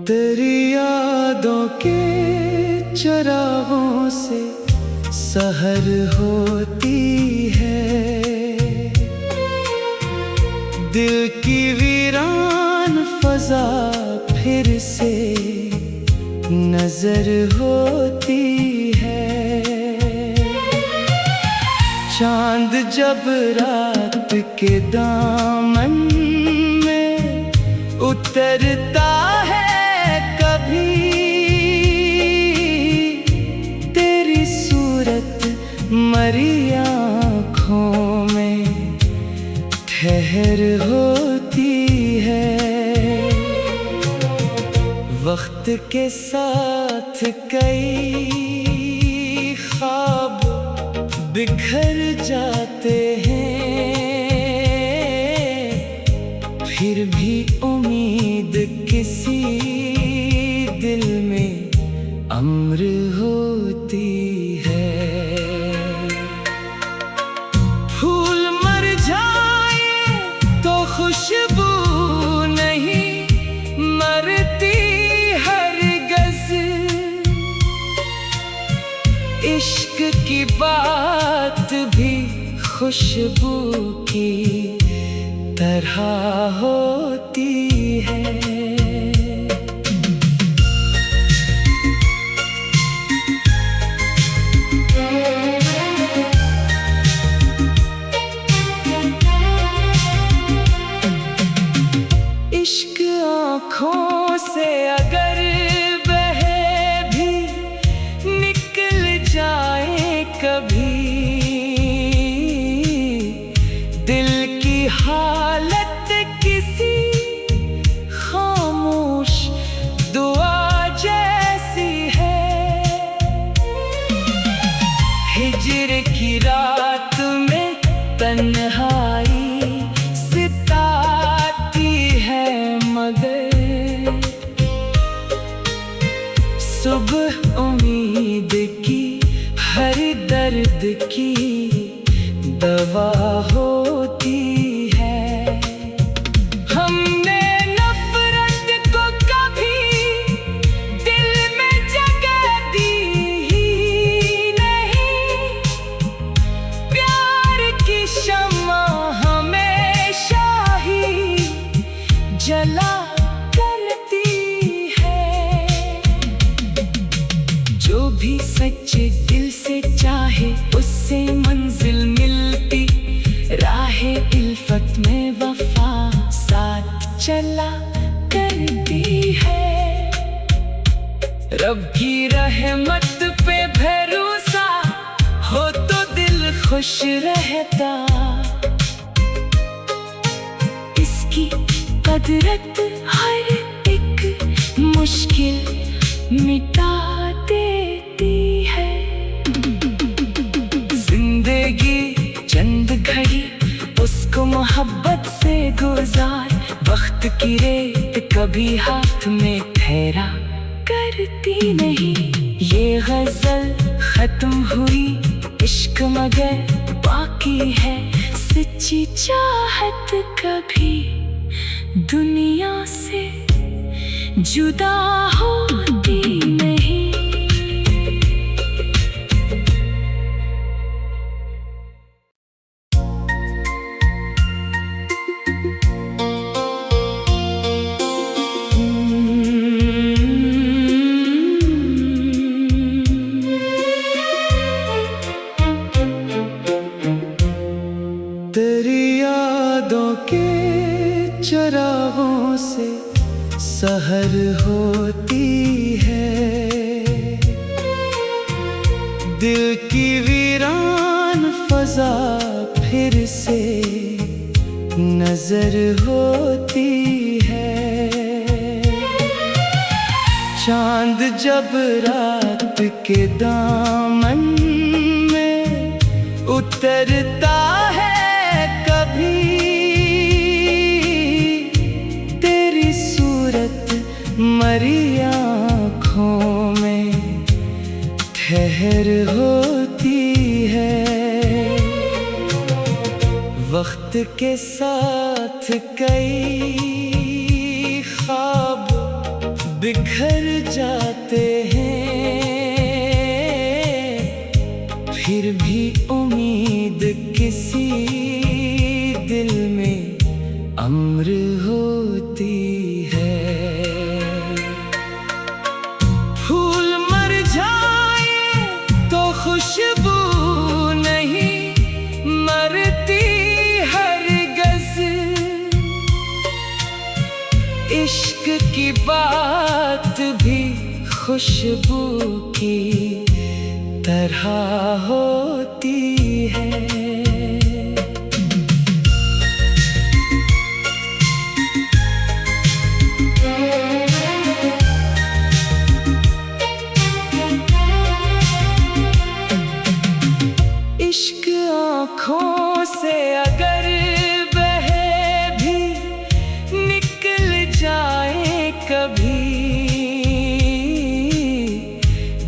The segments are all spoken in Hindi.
तेरी यादों के चरागों से सहर होती है, दिल की वीरान फजा फिर से नजर होती है। चांद जब रात के दामन में उतरता है कभी, तेरी सूरत मरी आँखों में ठहर होती है। वक्त के साथ कई ख्वाब बिखर जाते हैं, फिर भी उम्मीद किसी दिल में अम्र होती है। फूल मर जाए तो खुशबू नहीं मरती हरगिज़, इश्क की बात भी खुशबू की तरह होती है। इश्क आँखों से अगर बहे भी निकल जाए कभी, दिल की हालत किसी खामोश दुआ जैसी है। हिज्र की रात में तन्हाई सताती है, मगर सुबह उम्मीद की हर दर्द की दवा होती है। हमने नफरत को कभी दिल में जगह दी ही नहीं, प्यार की शम्मा हमेशा ही जला करती है। जो भी सच्चे दिल से चाहे उससे मंजिल मिलती, राहे इल्फत में वफा साथ चला करती है। रब की रहमत पे भरोसा हो तो दिल खुश रहता, इसकी कदरत हर एक मुश्किल मिटा देती है। जिंदगी चंद घड़ी उसको मोहब्बत से गुजार, वक्त की रेत कभी हाथ में ठहरा करती नहीं। ये गजल खत्म हुई, इश्क मगर बाकी है, सच्ची चाहत कभी दुनिया से जुदा होती नहीं। तेरी यादों के चरागों से सहर होती है, दिल की वीरान फजा फिर से नजर होती है। चांद जब रात के दामन में उतरता है कभी, तेरी सूरत मरी आँखों में ठहर होती है। वक्त के साथ कई ख्वाब बिखर जाते हैं, फिर भी उम्मीद किसी दिल में अम्र होती है। फूल मर जाए तो खुशबू नहीं मरती हरगिज़, इश्क की बात भी खुशबू की तरह होती है। इश्क आँखों से अगर बहे भी निकल जाए कभी,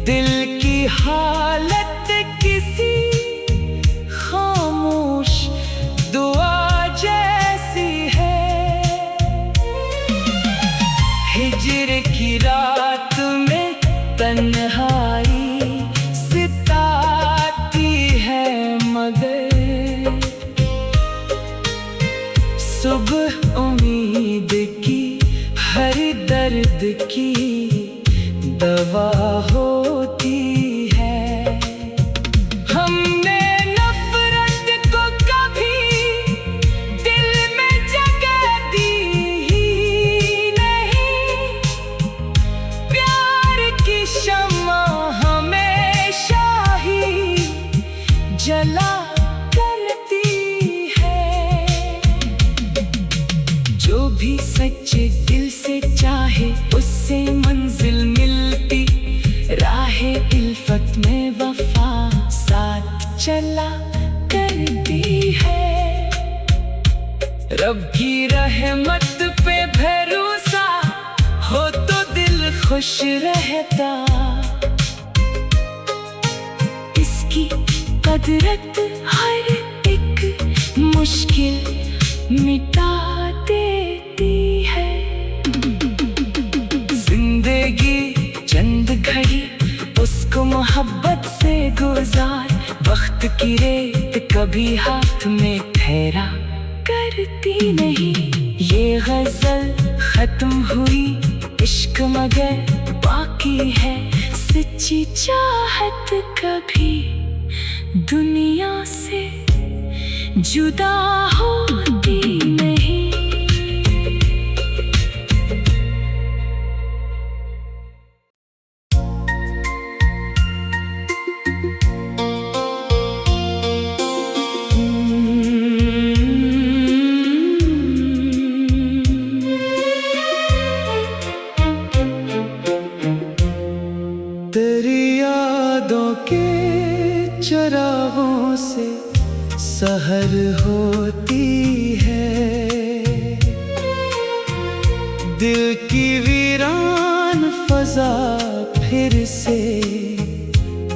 दिल की हालत किसी खामोश दुआ जैसी है। हिज्र की रात में तन्हाई सताती है, मगर सुबह उम्मीद की हर दर्द की दवा होती है। हमने नफरत को कभी दिल में जगह दी ही नहीं, प्यार की शम्मा हमेशा ही जला करती है। जो भी सच्चे दिल से चाहे उससे मंजिल मिलती, राहे इल्फत में वफा साथ चला करती है। रब की रहमत पे भरोसा हो तो दिल खुश रहता, इसकी कदरत हर एक मुश्किल मिटा देती है। जिंदगी चंद घड़ी उसको मोहब्बत से गुजार, वक्त की रेत कभी हाथ में ठहरा करती नहीं। ये गजल खत्म हुई, इश्क मगर बाकी है, सच्ची चाहत कभी दुनिया से जुदा होती नहीं। तेरी यादों के चरागों से सहर होती है, दिल की वीरान फजा फिर से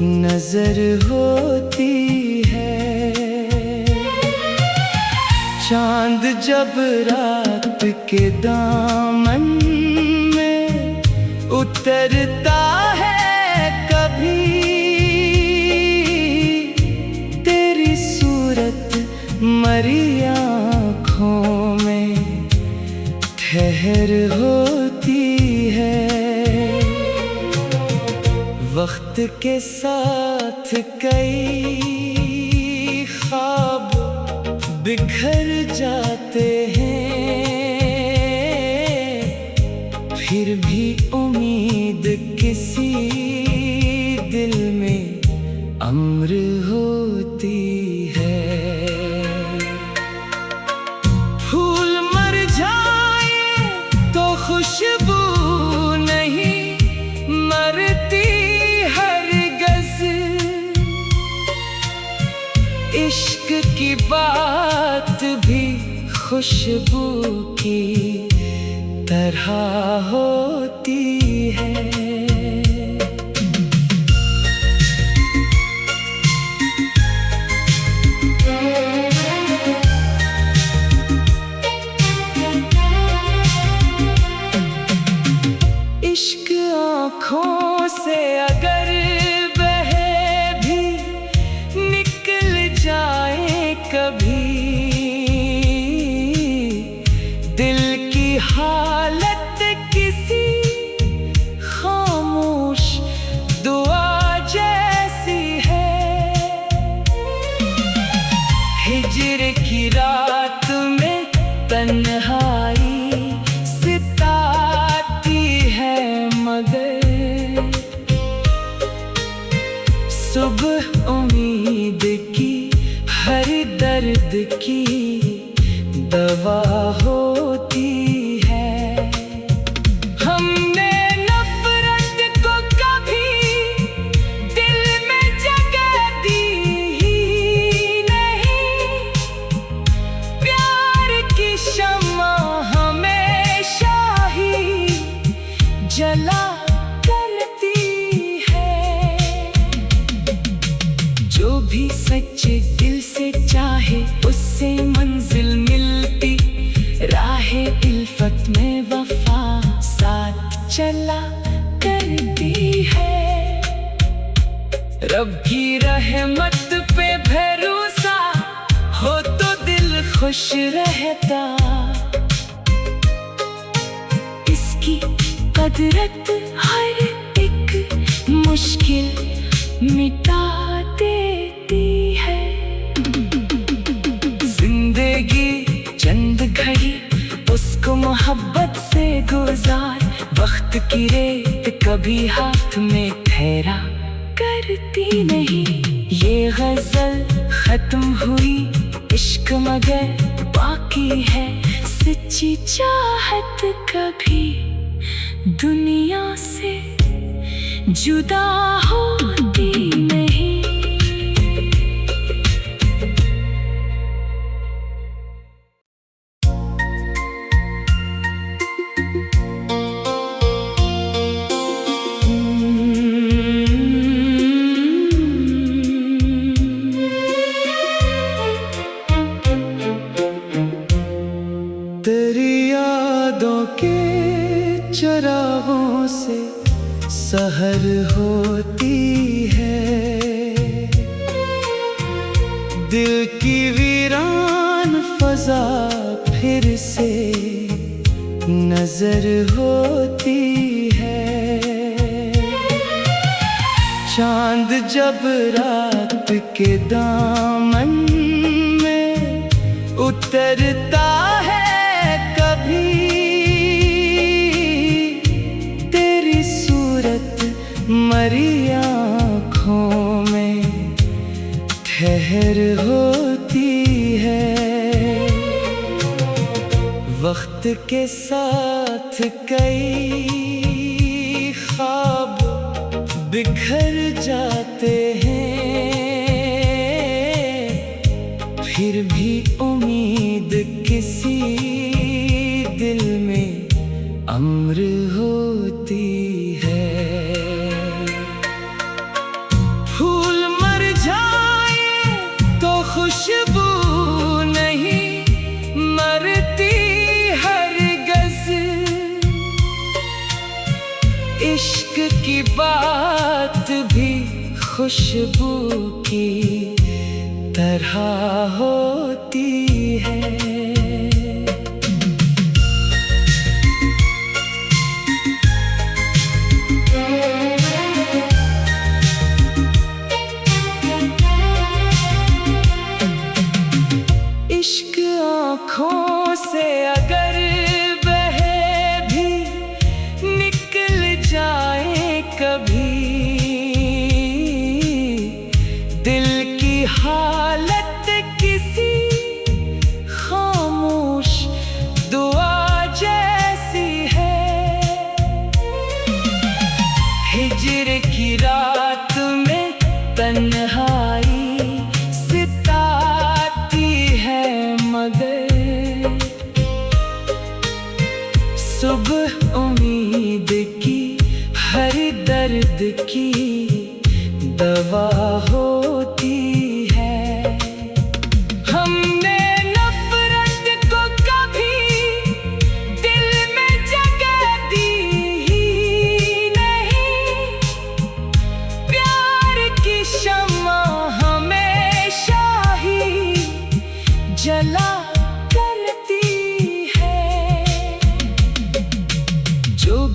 नजर होती है। चांद जब रात के दामन में उतरता है कभी, तेरी सूरत मरी आँखों में ठहर होती है। वक्त के साथ कई ख्वाब बिखर जाते हैं, फिर भी उम्मीद किसी दिल में अम्र होती है। फूल मर जाए तो खुशबू नहीं मरती हरगिज़, इश्क की बात भी खुशबू की तरह होती है। इश्क आँखों से अगर बहे भी निकल जाए कभी, दिल की हालत किसी खामोश दुआ जैसी है। हिज्र की रात में तन्हाई सुबह उम्मीद की हर दर्द की दवा होती है। हमने नफरत को कभी दिल में जगह दी ही नहीं, प्यार की शम्मा हमेशा ही जला भी सच्चे दिल से चाहे उससे मंजिल मिलती, राहे इल्फत में वफा साथ चला करती है। रब की रहमत पे भरोसा हो तो दिल खुश रहता, इसकी कदरत हर एक मुश्किल मिटा देती है। जिंदगी चंद घड़ी उसको मोहब्बत से गुजार, वक्त की रेत कभी हाथ में ठहरा करती नहीं। ये गजल खत्म हुई, इश्क मगर बाकी है, सच्ची चाहत कभी दुनिया से जुदा होती नहीं। तेरी यादों के चरागों से सहर होती है, दिल की वीरान फजा फिर से नजर होती है। चांद जब रात के दामन में उतरता है कभी, तेरी सूरत मरी आँखों में ठहर होती है। वक्त के साथ कई ख्वाब बिखर जाते हैं, फिर भी उम्मीद किसी दिल में अम्र होती है। फूल मर जाए तो खुशबू नहीं मरती हरगिज़, इश्क की बात भी खुशबू की तरह होती है। इश्क आँखों से अगर बहे भी निकल जाए कभी, दिल की हालत किसी खामोश दुआ जैसी है। हिज्र की रात में तन्हाई सुबह उम्मीद की हर दर्द की दवा होती है। हमने नफरत को कभी दिल में जगह दी ही नहीं,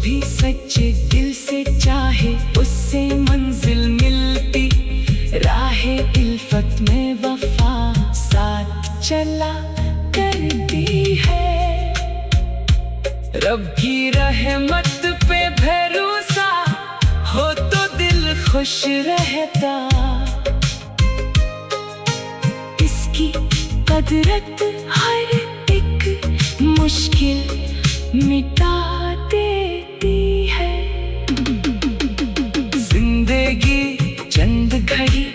भी सच्चे दिल से चाहे उससे मंजिल मिलती, राहे इल्फत में वफा साथ चला करती है। रब की रहमत पे भरोसा हो तो दिल खुश रहता, इसकी कदरत हर एक मुश्किल मिटा देती है। जिंदगी चंद घड़ी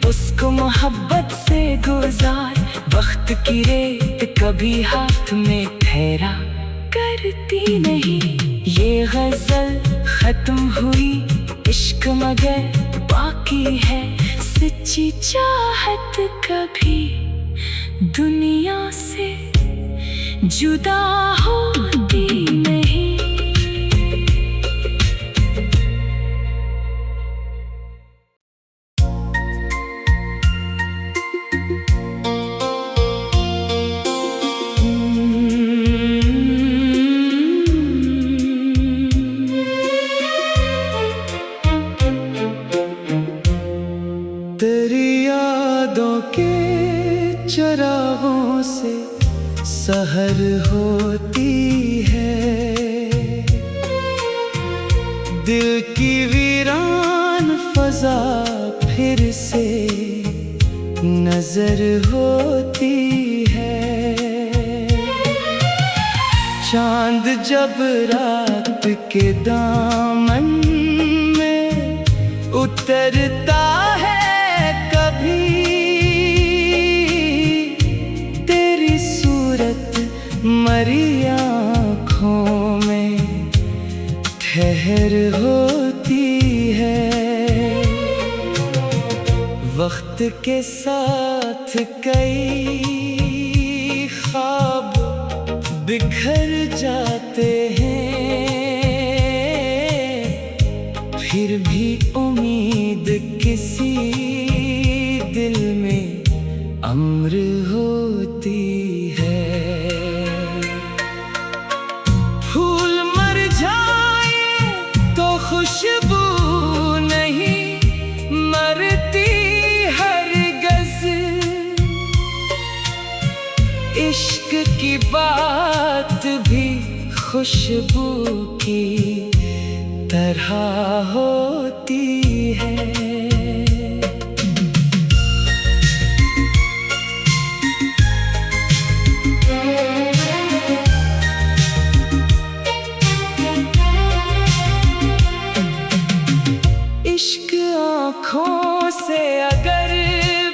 उसको मोहब्बत से गुजार, वक्त की रेत कभी हाथ में ठहरा करती नहीं। ये गजल खत्म हुई, इश्क मगर बाकी है, सच्ची चाहत कभी दुनिया से जुदा होती नहीं। तेरी यादों के चरागों से सहर होती है, दिल की वीरान फजा फिर से नजर होती है। चांद जब रात के दामन में उतरता है, कभी तेरी सूरत मरी आँखों में ठहर होती है। वक्त के साथ कई ख्वाब बिखर जाते हैं, फिर भी उम्मीद किसी दिल में अम्र होती है। फूल मर जाए तो खुशबू नहीं मरती हरगिज़, इश्क की बात भी खुशबू की तरह होती है। इश्क आँखों से अगर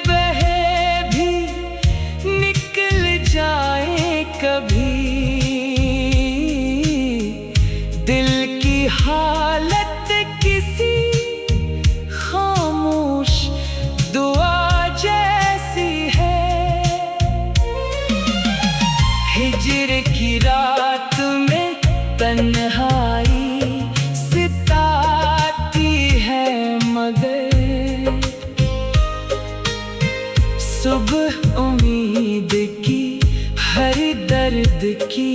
बहे भी निकल जाए कभी, दिल की हालत किसी खामोश दुआ जैसी है। हिज्र की रात में तन्हाई सताती है, मगर सुबह उम्मीद की हर दर्द की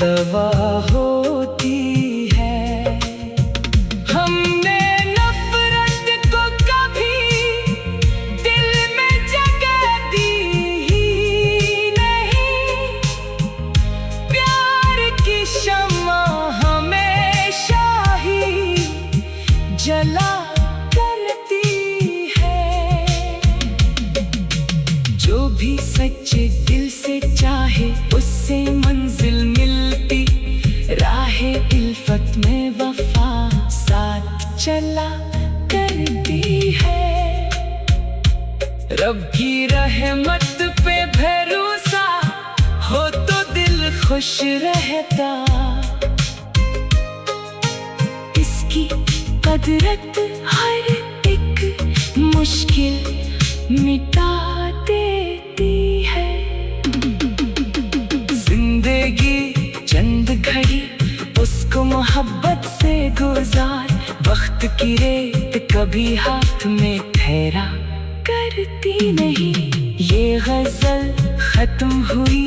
दवा होती है। हमने नफरत को कभी दिल में जगह दी ही नहीं, प्यार की शम्मा हमेशा ही जला करती है। जो भी सच्चे दिल से चाहे उससे मंजिल मिलती, राहे इल्फत में वफा साथ चला करती है। रब की रहमत पे भरोसा हो तो दिल खुश रहता, इसकी कदरत हर एक मुश्किल मिटा देती है। जिंदगी चंद घड़ी उसको मोहब्बत से गुजार, वक्त की रेत कभी हाथ में ठहरा करती नहीं। ये गजल खत्म हुई,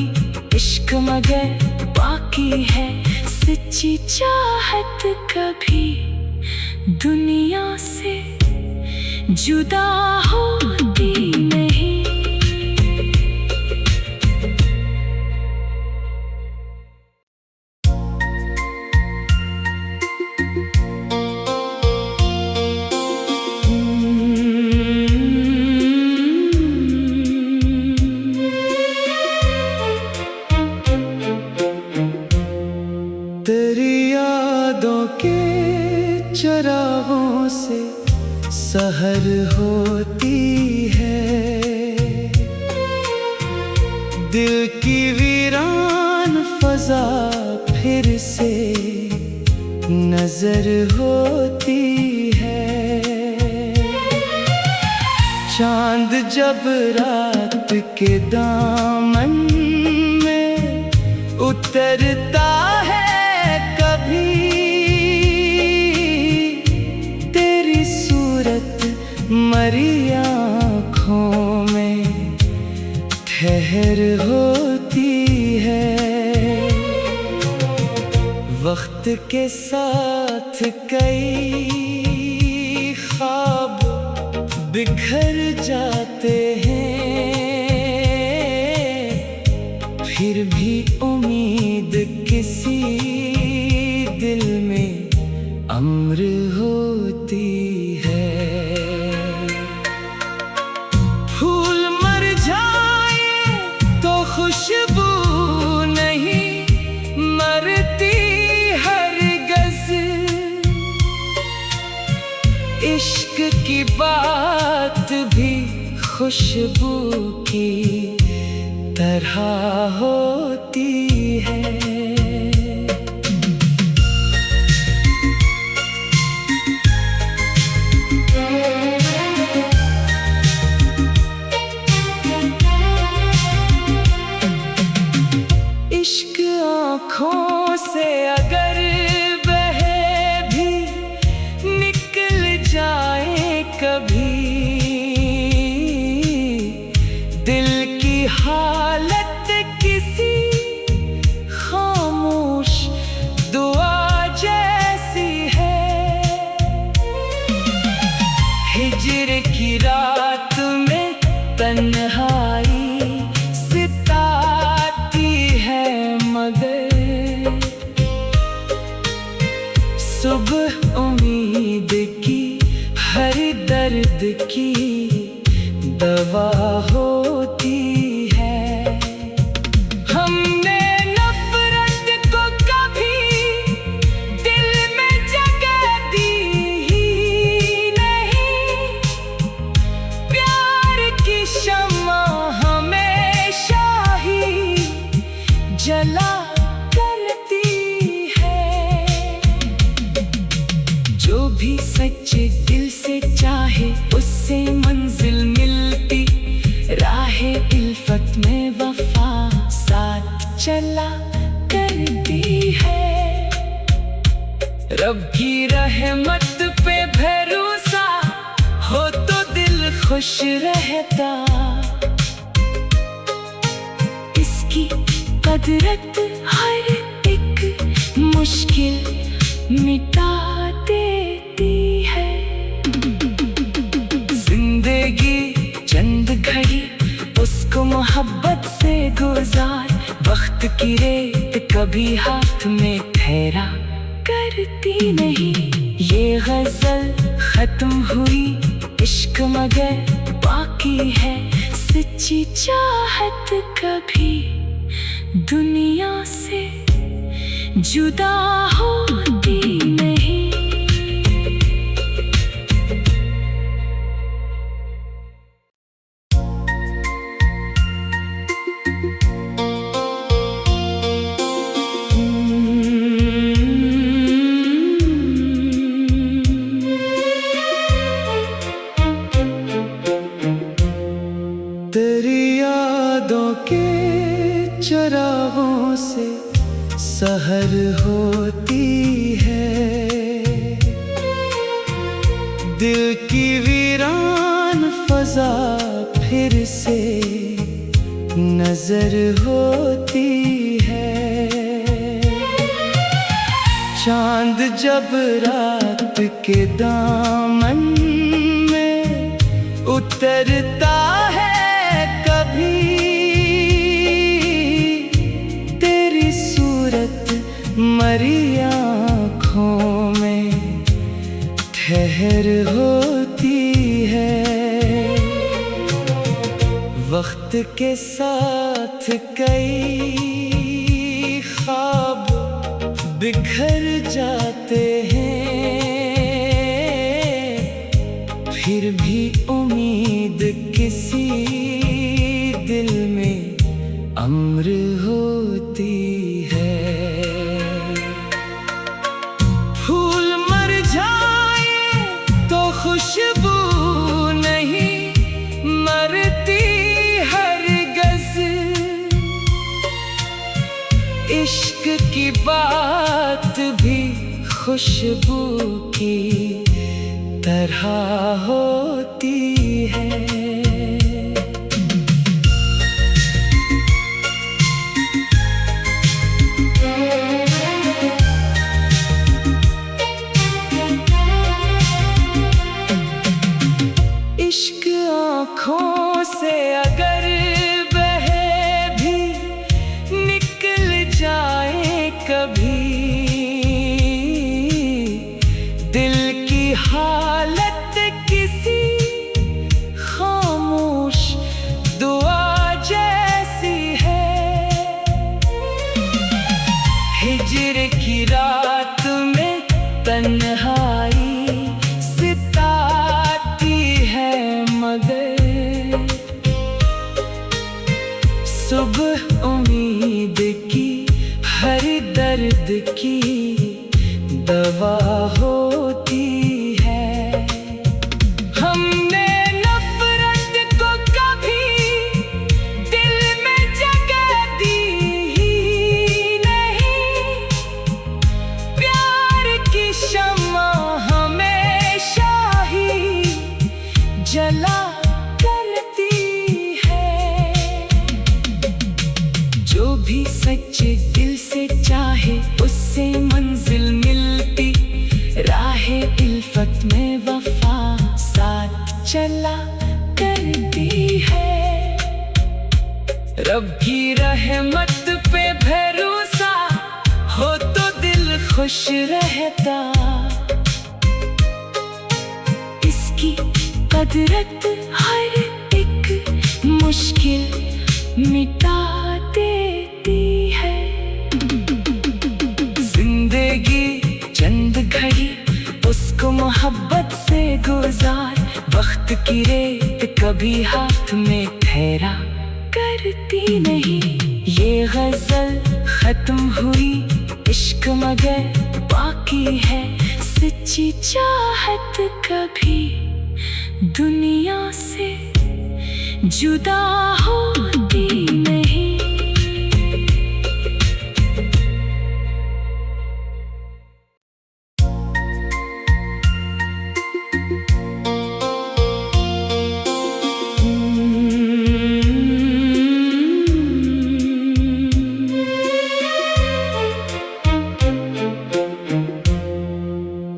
इश्क मगर बाकी है, सच्ची सच्ची चाहत कभी दुनिया से जुदा होती नहीं। तेरी यादों के चरागों से सहर होती है, दिल की वीरान फजा फिर से नजर होती है। चांद जब रात के दामन में उतरता है कभी, तेरी सूरत मरी आँखों में ठहर होती है। वक्त के साथ कई ख्वाब बिखर जाते हैं, फिर भी उम्मीद किसी दिल में अम्र होती है। फूल मर जाए तो खुशबू नहीं मरती हरगिज़, इश्क की बात भी खुशबू की तरह होती है। इश्क आँखों से अगर बहे भी निकल जाए कभी, दिल की हालत किसी खामोश दुआ जैसी है। हिज्र की रात में तन्हाई सताती है, मगर सुबह उम्मीद की हर दर्द की दवा होती है। हमने नफरत को कभी दिल में जगह दी ही नहीं, प्यार की शम्मा हमेशा ही जला करती है। जो भी सच्चे दिल से चाहे उससे मंजिल मिलती, राहे इल्फत में वफा साथ चला करती है। रब की रहमत पे भरोसा हो तो दिल खुश रहता, इसकी कदरत हर एक मुश्किल मिटा देती है। जिंदगी चंद घड़ी उसको मोहब्बत से गुजार, वक्त की रेत कभी हाथ में ठहरा करती नहीं। ये गजल खत्म हुई, इश्क मगर बाकी है, सच्ची चाहत कभी दुनिया से जुदा होती नहीं। तेरी यादों के चरागों से सहर होती है, दिल की वीरान फजा फिर से नजर होती है। चांद जब रात के दामन में उतरता है कभी, तेरी सूरत मरी आँखों में ठहर होती है। वक्त के साथ कई ख्वाब बिखर जाते हैं, फिर भी उम्मीद किसी दिल में अम्र होती है। फूल मर जाए तो खुशबू नहीं मरती हरगिज़, इश्क की बात भी खुशबू की तरह होती है। इश्क आँखों से अगर बहे भी निकल जाए कभी, दिल की हालत किसी खामोश दुआ जैसी है। हिज्र की रात में तन्हाई सिताती है, मगर सुबह उम्मीद की हर दर्द की दवा होती है। हमने नफरत को कभी दिल में जगह दी ही नहीं, प्यार की शम्मा हमेशा ही जला करती है। जो भी सच्चे दिल से चाहे उससे मंजिल मिलती, राहे इल्फत में वफा साथ चला करती है। रब की रहमत पे भरोसा हो तो दिल खुश रहता, इसकी कदरत हर एक मुश्किल मिटा देती है। जिंदगी चंद घड़ी उसको मोहब्बत से गुजार, वक्त की रेत कभी हाथ में ठहरा करती नहीं। ये गजल खत्म हुई, इश्क मगर बाकी है, सच्ची चाहत कभी दुनिया से जुदा होती नहीं।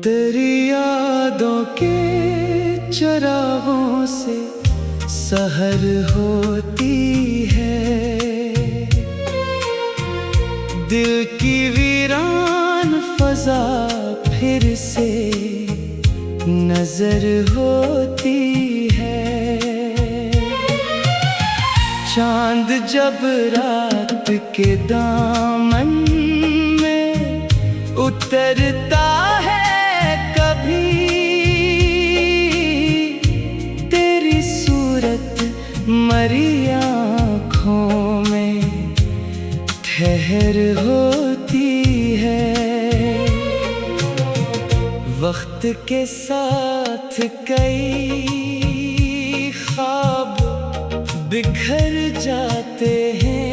तेरी यादों के चरागों से सहर होती है, दिल की वीरान फजा फिर से नजर होती है। चांद जब रात के दामन में उतरता है कभी, तेरी सूरत मरी आँखों में ठहर होती है। वक्त के साथ कई ख्वाब बिखर जाते हैं,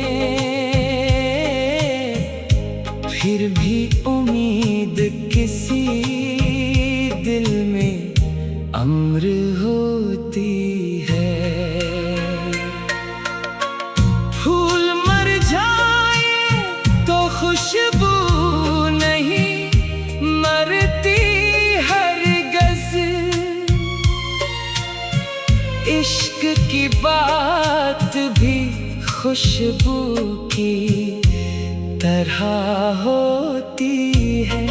फिर भी उम्मीद किसी दिल में अम्र होती है। फूल मर जाए तो खुशबू नहीं की बात भी खुशबू की तरह होती है।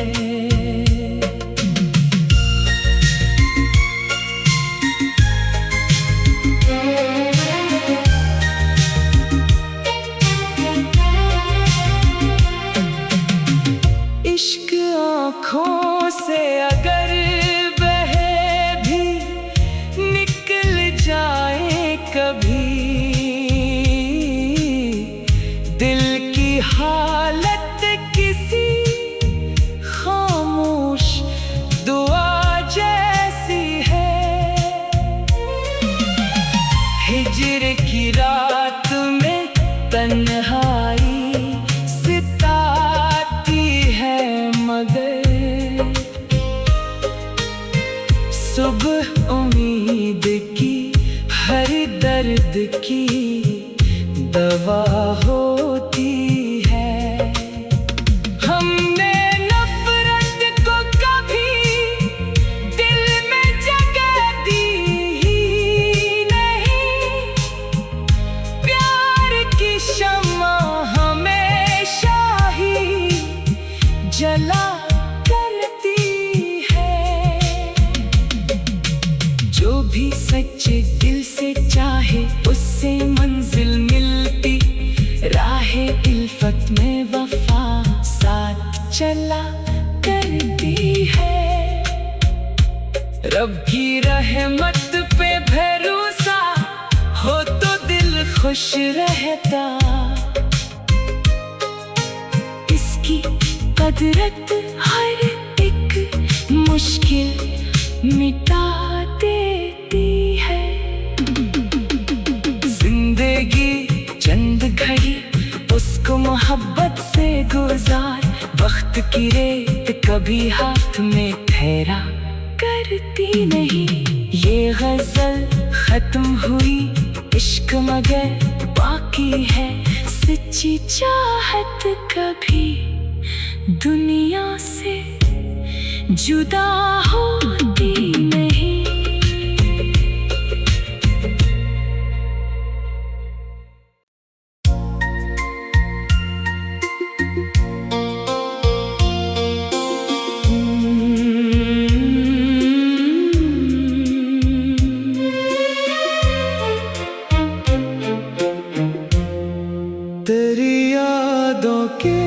इश्क आँखों से अगर बहे भी निकल जाए कभी, दिल की हालत किसी खामोश दुआ जैसी है। हिज्र की रात में तन्हाई सुबह उम्मीद की हर दर्द की दवा होती है। हमने नफरत को कभी दिल में जगह दी ही नहीं। प्यार की शम्मा हमेशा ही जला भी सच्चे दिल से चाहे उससे मंजिल मिलती। राहे इल्फत में वफा साथ चला करती है। रब की रहमत पे भरोसा हो तो दिल खुश रहता। इसकी कदरत हर एक मुश्किल मिटा देती है। जिंदगी चंद घड़ी उसको मोहब्बत से गुजार। वक्त की रेत कभी हाथ में ठहरा करती नहीं। ये गजल खत्म हुई, इश्क मगर बाकी है। सच्ची चाहत कभी दुनिया से जुदा होती नहीं। तेरी यादों के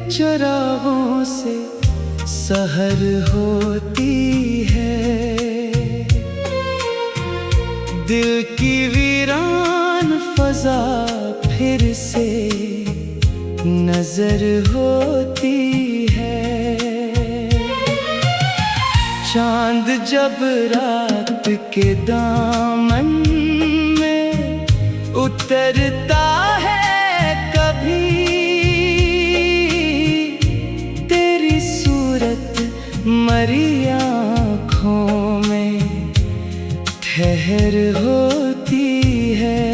चरागों से सहर होती है। दिल की वीरान फजा फिर से नजर होती है। चांद जब रात के दामन में उतरता है कभी, तेरी सूरत मरी आँखों में ठहर होती है।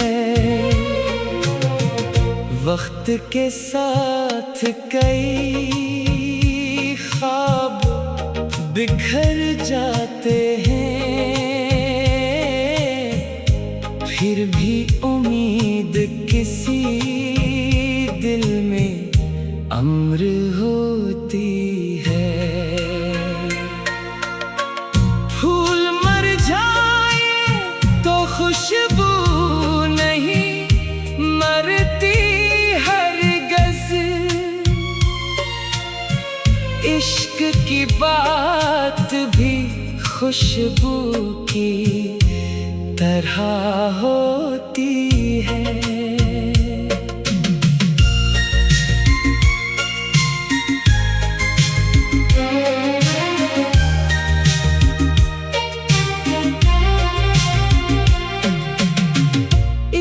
वक्त के साथ कई ख्वाब बिखर जाते हैं। फिर भी उम्मीद किसी दिल में अम्र होती है। फूल मर जाए तो खुशबू नहीं मरती हरगिज़। इश्क की बात भी खुशबू की तरह होती है।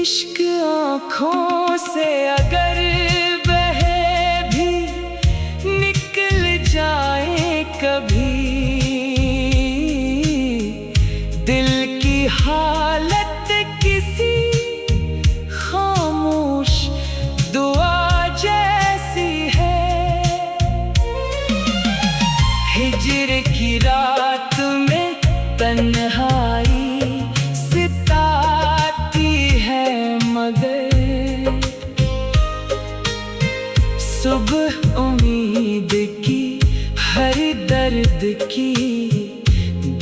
इश्क आँखों से अगर बहे भी निकल जाए कभी, दिल की हालत किसी खामोश दुआ जैसी है। हिज्र की रात में तन्हाई सिताती की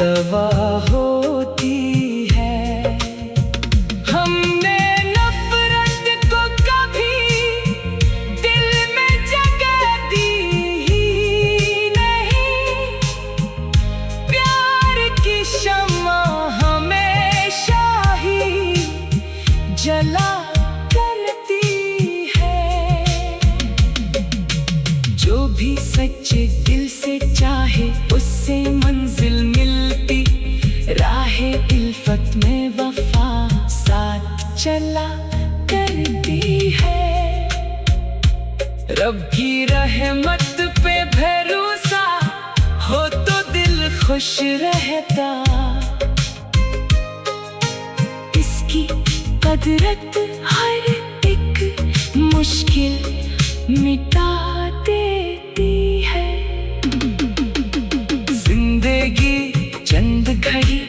दवा होती है। हमने नफरत को कभी दिल में जगह दी ही नहीं। प्यार की शम्मा हमेशा ही जला करती है। जो भी सच्चे दिल से चाहे उससे मंजिल मिलती। राहे इल्फत में वफा साथ चला करती है। रब की रहमत पे भरोसा हो तो दिल खुश रहता। इसकी कदरत हर एक मुश्किल मिटा देती है। जिंदगी चंद घड़ी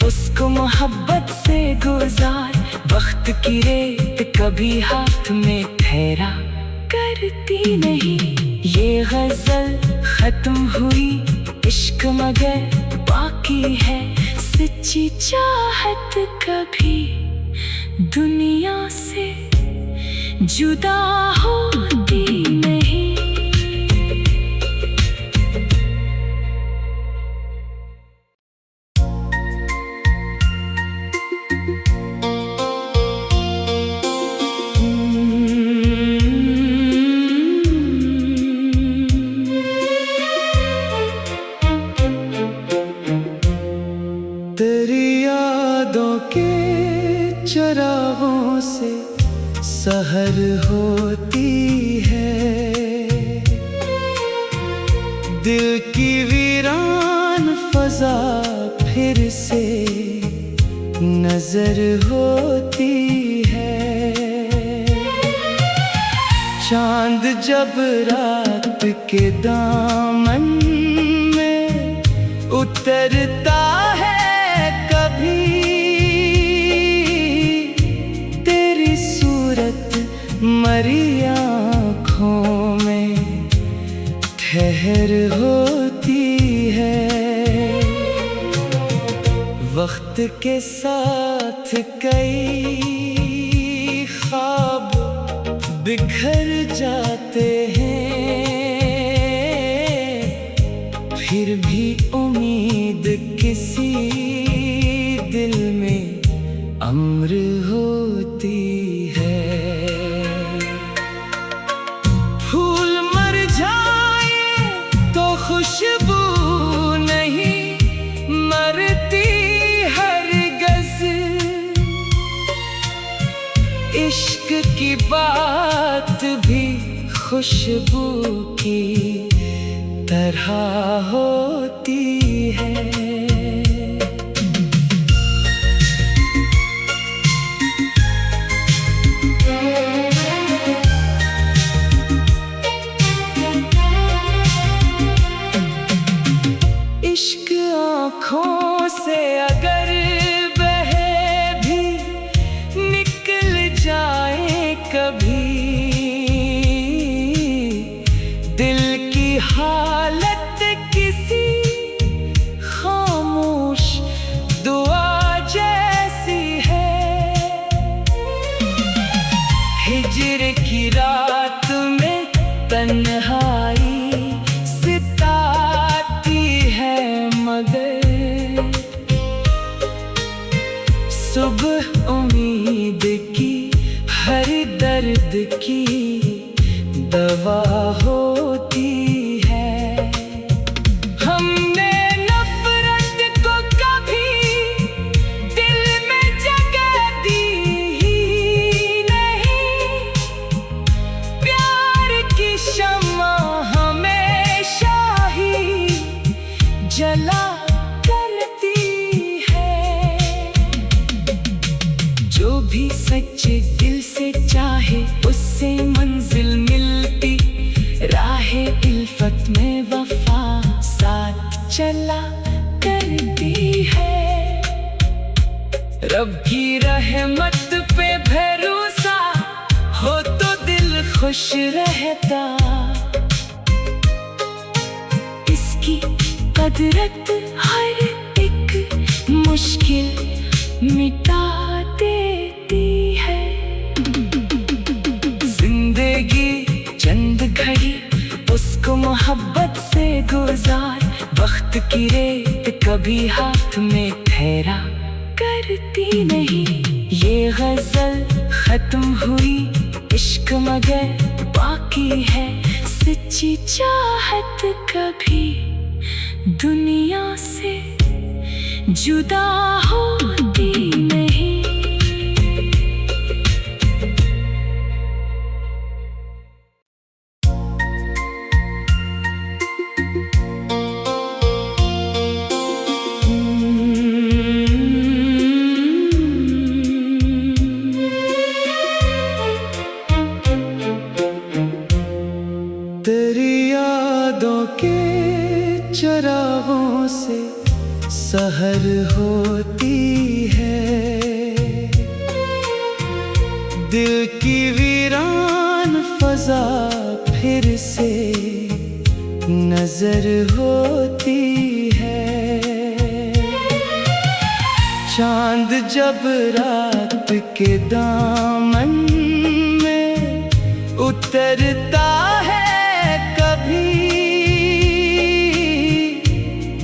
उसको मोहब्बत से गुजार। वक्त की रेत कभी हाथ में ठहरा करती नहीं। ये गजल खत्म हुई, इश्क मगर बाकी है। सच्ची चाहत कभी दुनिया से जुदा होती नहीं। तेरी यादों के चरागों से सहर होती है। दिल की वीरान फजा फिर से नजर होती है। चांद जब रात के दामन में उतरता है कभी। तेरी सूरत मरी आँखों में ठहर होती है। वक्त के साथ कई ख्वाब बिखर जाते हैं। फिर भी उम्मीद किसी दिल में अम्र होती है। फूल मर जाए तो खुशबू नहीं मरती हरगिज़। इश्क की बात भी खुशबू की तरह होती है। इश्क आँखों से अगर बहे भी निकल जाए कभी। दिल की हालत किसी खामोश दुआ जैसी है। हिज्र की रात में तन्हाई सताती है मगर सुबह उम्मीद की हर दर्द की दवा होती है। हमने नफरत को कभी दिल में जगह दी ही नहीं। प्यार की शम्मा हमेशा ही जला करती है। जो भी सच्चे दिल से चाहे उससे मंजिल मिलती। राहे इल्फत में वफा साथ चला करती है। रब की रहमत पे भरोसा हो तो दिल खुश रहता। इसकी कुदरत हर एक मुश्किल मिटा देती है। जिंदगी चंद घड़ी उसको मोहब्बत से गुजार, वक्त की रेत कभी हाथ में ठहरा करती नहीं। ये गजल खत्म हुई, इश्क मगर बाकी है। सच्ची चाहत कभी दुनिया से जुदा होती नहीं। तेरी यादों के चरागों से सहर होती है, दिल की वीरान फजा फिर से नजर होती है। चांद जब रात के दामन में उतरता है, कभी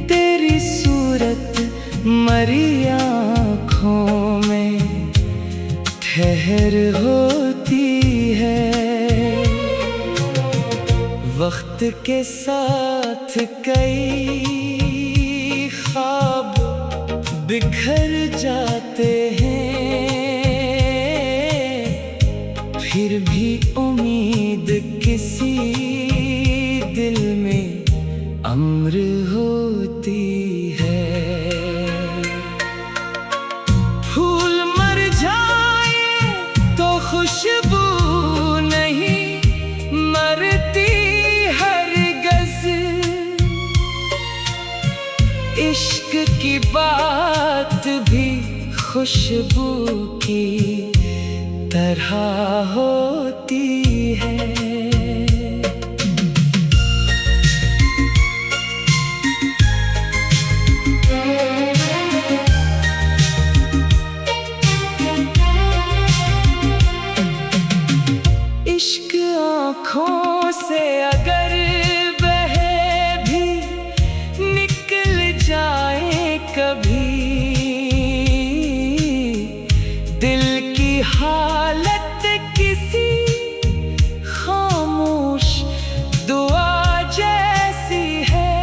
तेरी सूरत मरी आँखों में ठहर होती है। वक्त के साथ कई ख्वाब बिखर जाते हैं, फिर भी उम्मीद किसी दिल में अम्र होती है। फूल मर जाए तो खुशबू नहीं मरती हरगिज़, इश्क की बात भी खुशबू की तरह होती है। इश्क आँखों से अगर बहे भी निकल जाए कभी, दिल की हालत किसी खामोश दुआ जैसी है।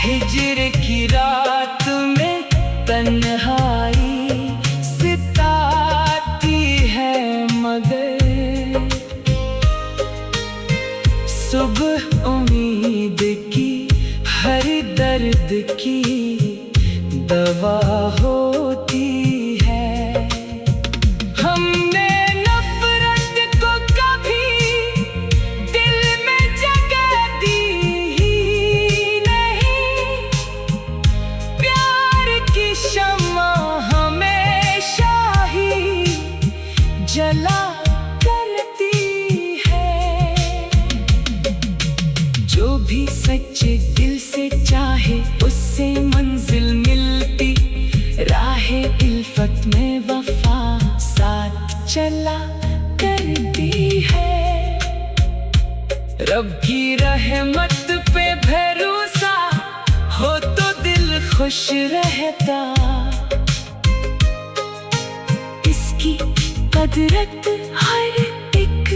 हिज्र की रात में तन्हाई सताती है, मगर सुबह उम्मीद की हर दर्द की दवा होती है। हमने नफरत को कभी दिल में जगह दी ही नहीं, प्यार की शम्मा हमेशा ही जला करती है। जो भी सच्चे दिल से चाहे उससे मंजिल मिलती, राहे इल्फत में वफा साथ चला करती है। रब की रहमत पे भरोसा हो तो दिल खुश रहता, इसकी कुदरत हर एक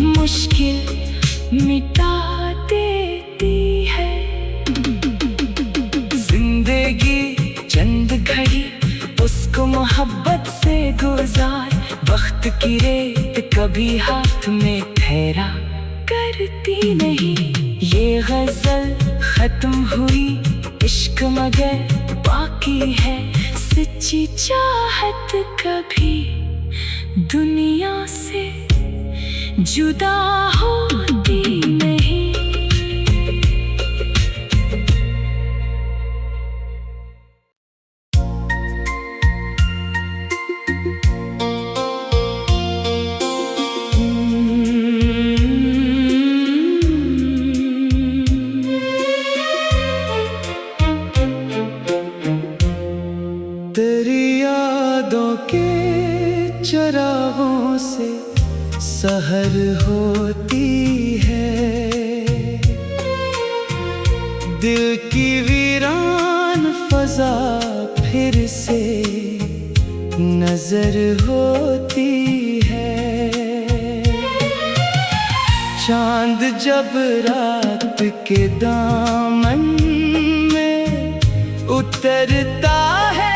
मुश्किल मिटा देती है। जिंदगी चंद घड़ी उसको मोहब्बत से गुजार, वक्त की रेत कभी हाथ में ठहरा करती नहीं। ये गजल खत्म हुई, इश्क मगर बाकी है। सच्ची चाहत कभी दुनिया से जुदा होती नहीं। चरागों से सहर होती है। दिल की वीरान फजा फिर से नजर होती है। चांद जब रात के दामन में उतरता है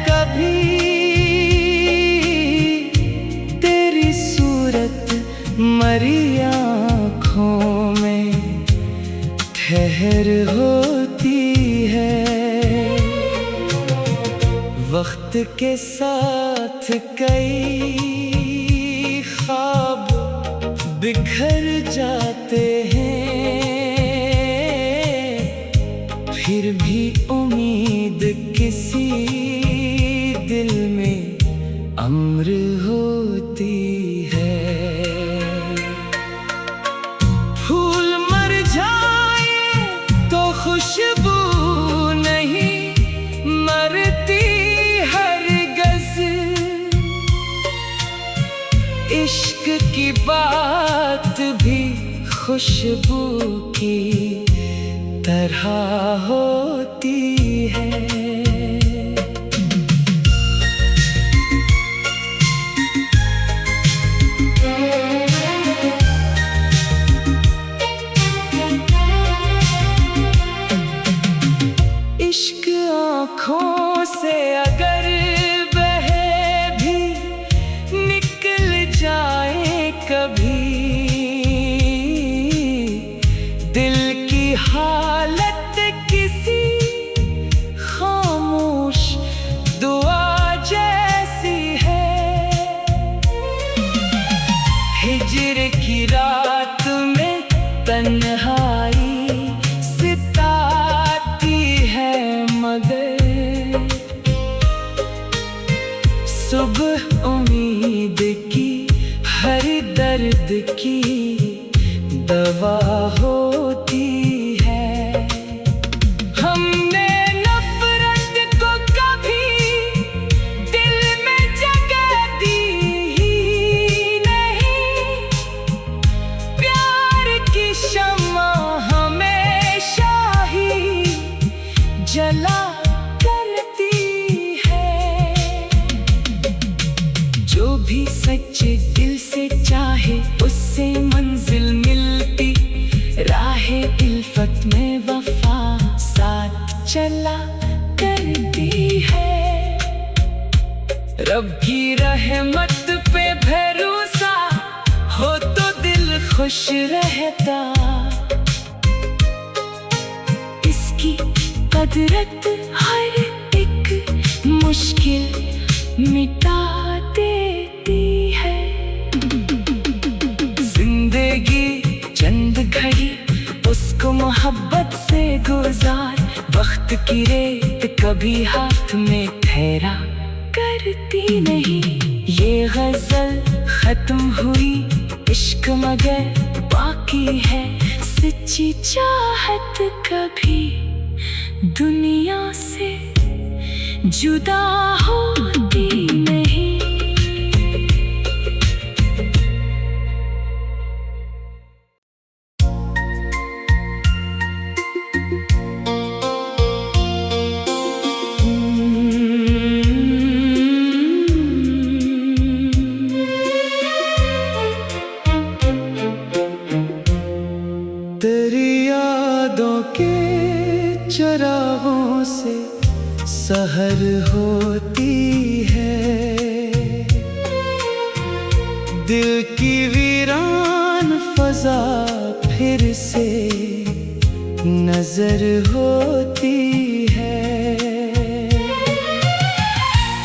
कभी, तेरी सूरत मरी आँखों में ठहर होती है। वक्त के साथ कई ख्वाब बिखर जाते हैं, फिर भी उम्मीद किसी दिल में अम्र होती है। फूल मर जाए तो खुशबू नहीं मरती हरगिज़, इश्क की बात भी खुशबू की तरह होती है। इश्क आँखों से अगर बहे भी निकल जाए कभी, दिल की हालत किसी खामोश दुआ जैसी है। हिज्र की रात में तन्हाई सताती है, मगर सुबह उम्मीद की हर दर्द की दवा होती है। हमने नफरत को कभी दिल में जगह दी ही नहीं, प्यार की शम्मा हमेशा ही जला करती है। जो भी सच्चे दिल से चाहे उससे मंजिल मिलती, राहे इल्फत में वफा साथ चला करती है। रब की रहमत पे भरोसा हो तो दिल खुश रहता, इसकी कदरत हर एक मुश्किल मिटा देती है। जिंदगी चंद घड़ी उसको मोहब्बत से गुजार, वक्त की रेत कभी हाथ में ठहरा करती नहीं। ये गजल खत्म हुई, इश्क मगर बाकी है। सच्ची चाहत कभी दुनिया से जुदा होती नहीं। तेरी यादों के चरागों से सहर होती है। दिल की वीरान फजा फिर से नजर होती है।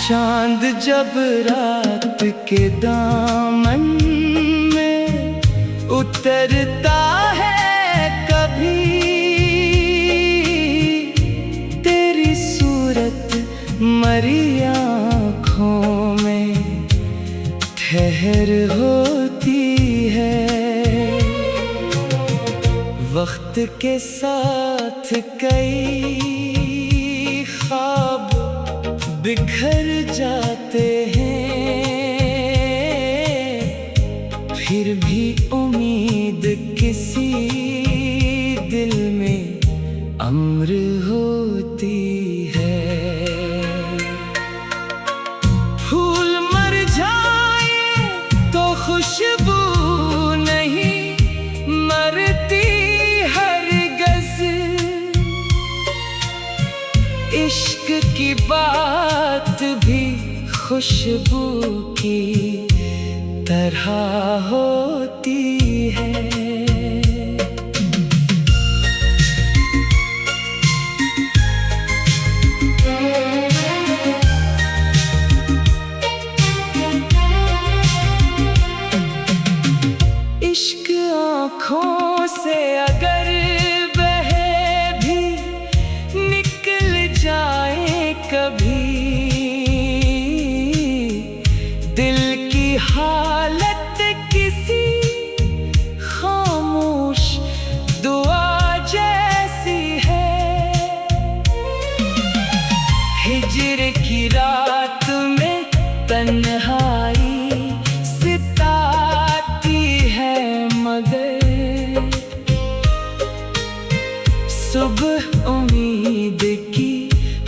चांद जब रात के दामन में उतरता है कभी, तेरी सूरत मरी आँखों में ठहर होती है। वक्त के साथ कई ख्वाब बिखर जाते हैं, अम्र होती है। फूल मर जाए तो खुशबू नहीं मरती हरगिज़। इश्क की बात भी खुशबू की तरह होती है। इश्क आँखों से अगर बहे भी निकल जाए कभी, दिल की हालत किसी खामोश दुआ जैसी है। हिज्र की रात में तन्हाई सुबह उम्मीद की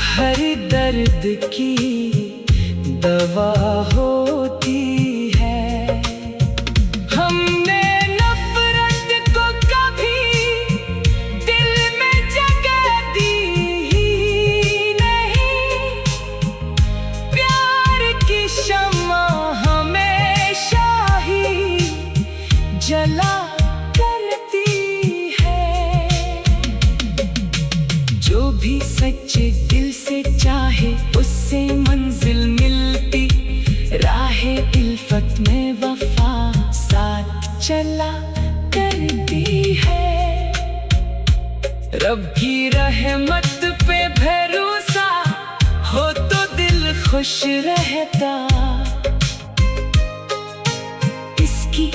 हर दर्द की दवा होती है। हमने नफरत को कभी दिल में जगह दी ही नहीं। प्यार की शम्मा हमेशा ही जला भी सच्चे दिल से चाहे उससे मंजिल मिलती। राहे इल्फत में वफा साथ चला करती है। रब की रहमत पे भरोसा हो तो दिल खुश रहता। इसकी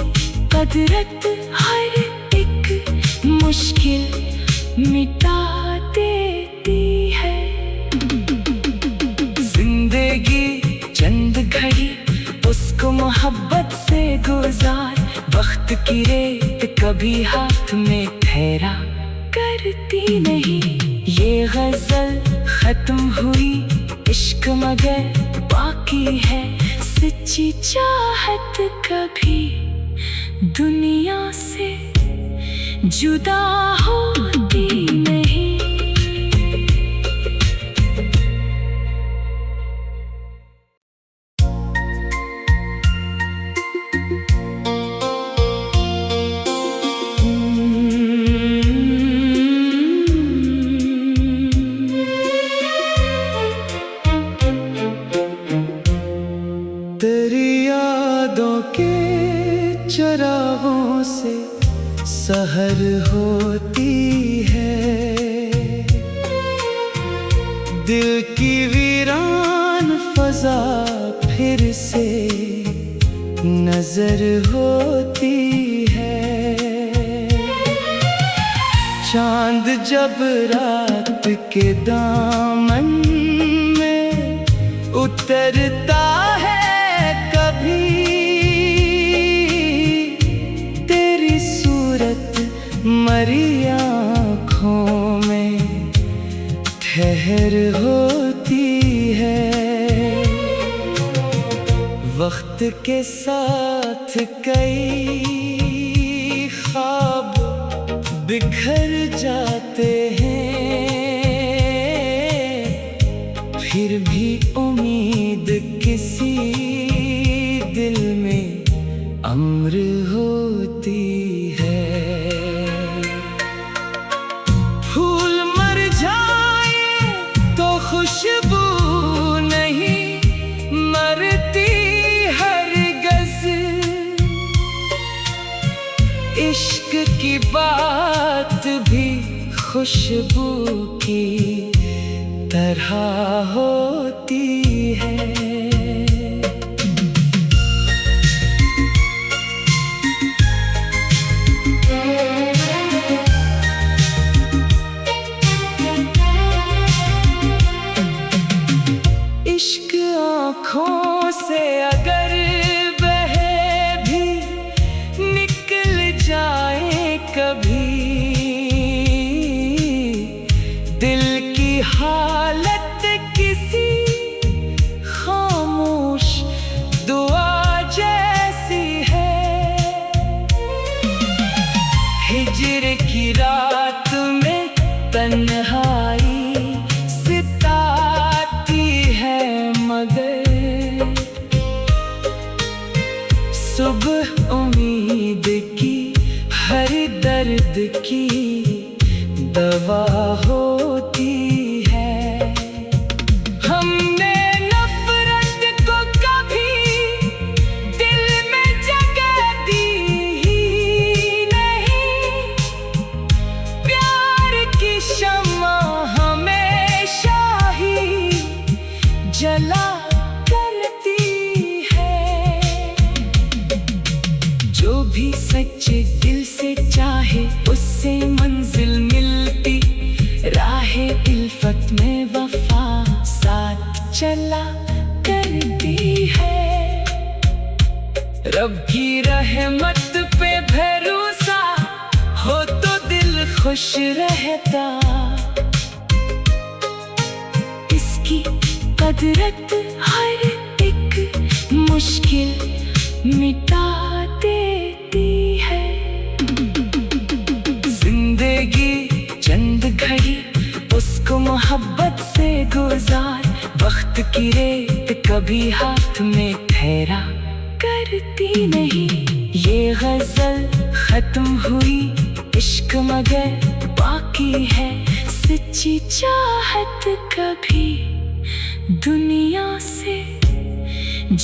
कदरत हर एक मुश्किल मिटा देती है। जिंदगी चंद घड़ी उसको मोहब्बत से गुजार। वक्त की रेत कभी हाथ में ठहरा करती नहीं। ये गजल खत्म हुई, इश्क मगर बाकी है। सच्ची चाहत कभी दुनिया से जुदा होती नहीं। तेरी यादों के चरागों से सहर होती है। दिल की वीरान फजा फिर से नजर होती है। चांद जब रात के दामन में उतरता है कभी, तेरी सूरत मरी आँखों में ठहर होती है। वक्त के साथ कई ख्वाब बिखर जाते हैं। फिर भी उम्मीद किसी दिल में अम्र होती है। फूल मर जाए तो खुशबू नहीं मरती हरगिज़। इश्क की बात भी खुशबू की तरह होती है। इश्क आँखों से अगर बहे भी निकल जाए कभी, हालत किसी खामोश दुआ जैसी है। हिज्र की रात में तन्हाई सिताती है, मगर सुबह उम्मीद की हर दर्द की दवा होती है। हमने नफरत को कभी दिल में जगह दी ही नहीं। प्यार की शम्मा हमेशा ही जला करती है। जो भी सच्चे दिल से चाहे उससे मंजिल मिलती। राहे इल्फत में वफा साथ चला करती है। रब की रहमत पे भरोसा हो तो दिल खुश रहता। इसकी कदरत हर एक मुश्किल मिटा देती है। जिंदगी चंद घड़ी उसको मोहब्बत से गुजार। वक्त की रेत कभी हाथ में ठहरा करती नहीं। ये गजल खत्म हुई, इश्क मगर बाकी है। सच्ची चाहत कभी दुनिया से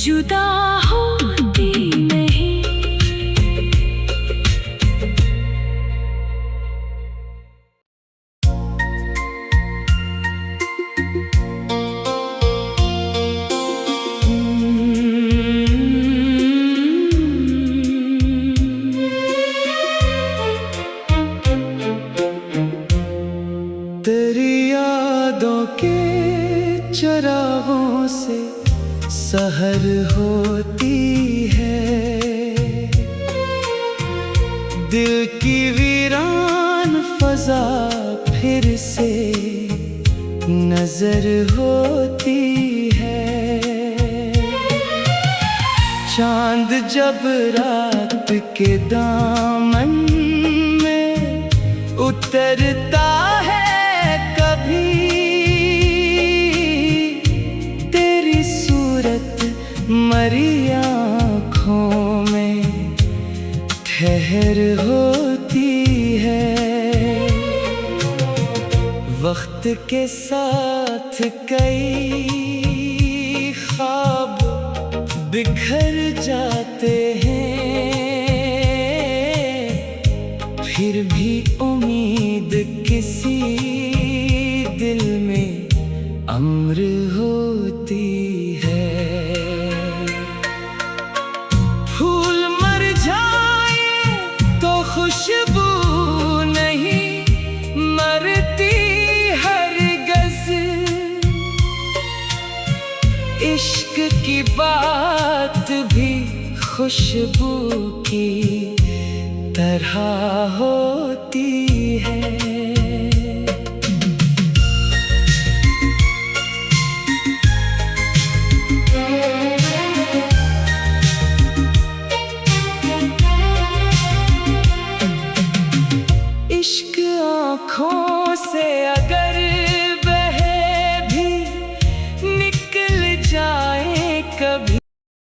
जुदा होती नहीं। तेरी यादों के चरागों से सहर होती है। दिल की वीरान फजा फिर से नजर होती है। चांद जब रात के दामन में उतरता है, कभी तेरी सूरत मरी आँखों में ठहर होती है। वक्त के साथ कई ख्वाब बिखर जाते हैं, फिर भी उम्मीद किसी दिल में अम्र होती है। फूल मर जाए तो खुशबू नहीं मरती हरगिज़। इश्क की बात भी खुशबू की तरह होती